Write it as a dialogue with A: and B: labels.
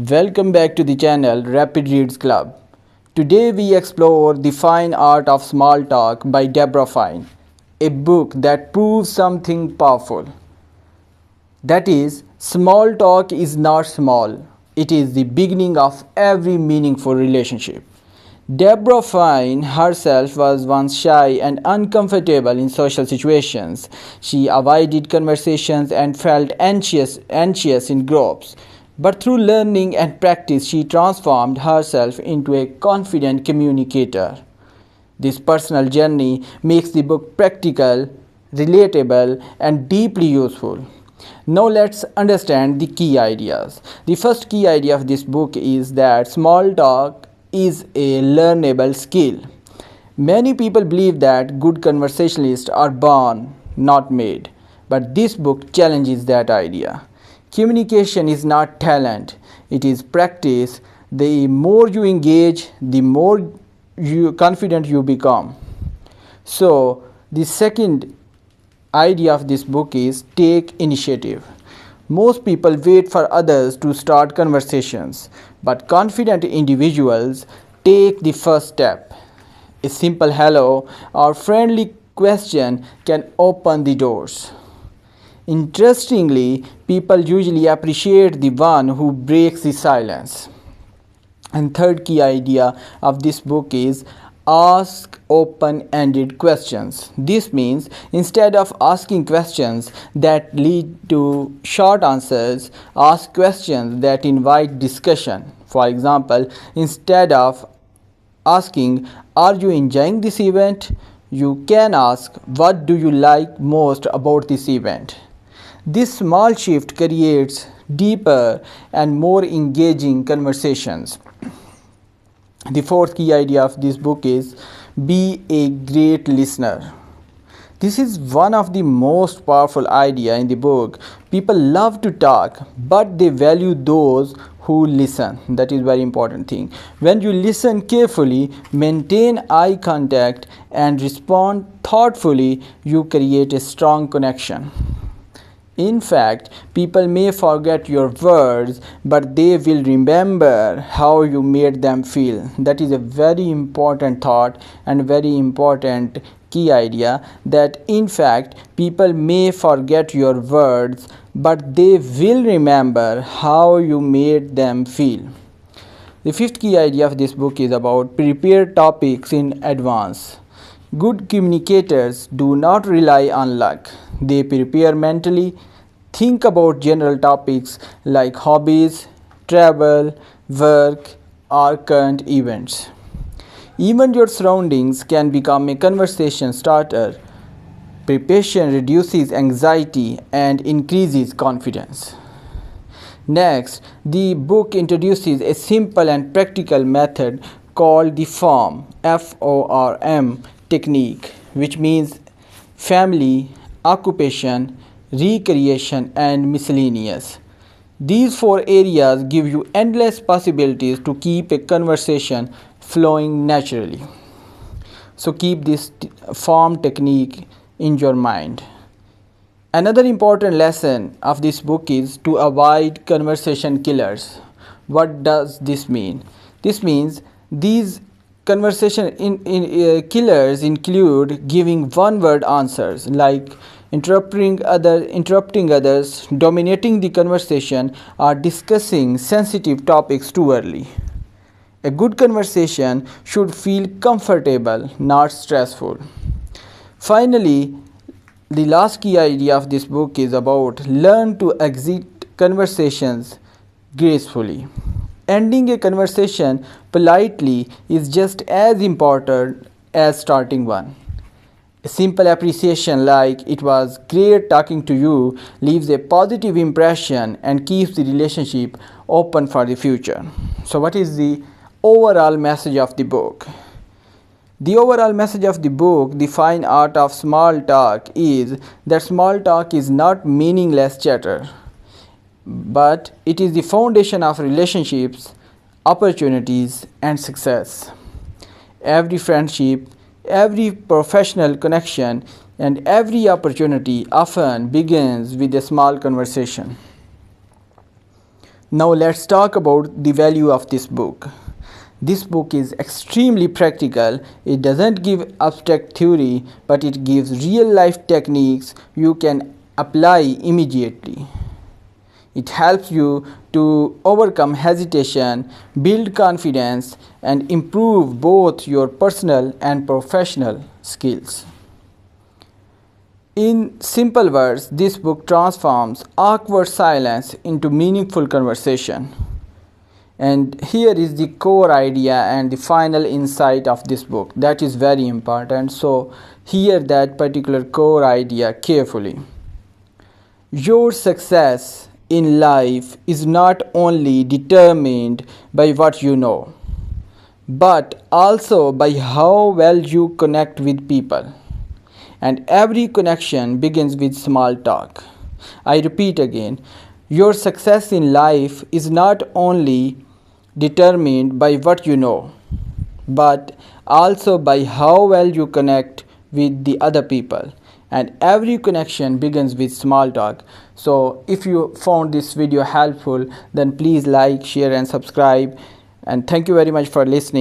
A: Welcome back to the channel Rapid Reads Club. Today we explore The Fine Art of Small Talk by Debra, a book that proves something powerful. That is, small talk is not small. It is the beginning of every meaningful relationship. Debra Fine herself was once shy and uncomfortable in social situations. She avoided conversations and felt anxious in groups. But through learning and practice, she transformed herself into a confident communicator. This personal journey makes the book practical, relatable, and deeply useful. Now let's understand the key ideas. The first key idea of this book is that small talk is a learnable skill. Many people believe that good conversationalists are born, not made. But this book challenges that idea. Communication is not talent, it is practice. The more you engage, the more confident you become. So, the second idea of this book is take initiative. Most people wait for others to start conversations, but confident individuals take the first step. A simple hello or friendly question can open the doors. Interestingly, people usually appreciate the one who breaks the silence. And third key idea of this book is ask open-ended questions. This means instead of asking questions that lead to short answers, ask questions that invite discussion. For example, instead of asking, "Are you enjoying this event?" you can ask, "What do you like most about this event?" This small shift creates deeper and more engaging conversations. The fourth key idea of this book is be a great listener. This is one of the most powerful ideas in the book. People love to talk, but they value those who listen. That is very important thing. When you listen carefully, maintain eye contact, and respond thoughtfully, you create a strong connection. In fact, people may forget your words, but they will remember how you made them feel. That is a very important thought and very important key idea, that in fact, people may forget your words, but they will remember how you made them feel. The fifth key idea of this book is about prepare topics in advance. Good communicators do not rely on luck. They prepare mentally. Think about general topics like hobbies, travel, work, or current events. Even your surroundings can become a conversation starter. Preparation reduces anxiety and increases confidence. Next, the book introduces a simple and practical method called the FORM technique, which means family, occupation, recreation, and miscellaneous. These four areas give you endless possibilities to keep a conversation flowing naturally. So keep this form technique in your mind. Another important lesson of this book is to avoid conversation killers. What does this mean? This means these conversation killers include giving one-word answers like interrupting others, dominating the conversation, or discussing sensitive topics too early. A good conversation should feel comfortable, not stressful. Finally, the last key idea of this book is about learn to exit conversations gracefully. Ending a conversation politely is just as important as starting one. A simple appreciation like "it was great talking to you" leaves a positive impression and keeps the relationship open for the future. So what is the overall message of the book? The overall message of the book, The Fine Art of Small Talk, is that small talk is not meaningless chatter, but it is the foundation of relationships, opportunities, and success. Every friendship, every professional connection, and every opportunity often begins with a small conversation. Now let's talk about the value of this book. This book is extremely practical. It doesn't give abstract theory, but it gives real life techniques you can apply immediately. It helps you to overcome hesitation, build confidence, and improve both your personal and professional skills. In simple words, this book transforms awkward silence into meaningful conversation. And here is the core idea and the final insight of this book that is very important. So, hear that particular core idea carefully. Your success in life is not only determined by what you know, but also by how well you connect with people. And every connection begins with small talk. I repeat again, your success in life is not only determined by what you know, but also by how well you connect with the other people. And every connection begins with small talk. So if you found this video helpful, then please like, share and subscribe. And thank you very much for listening.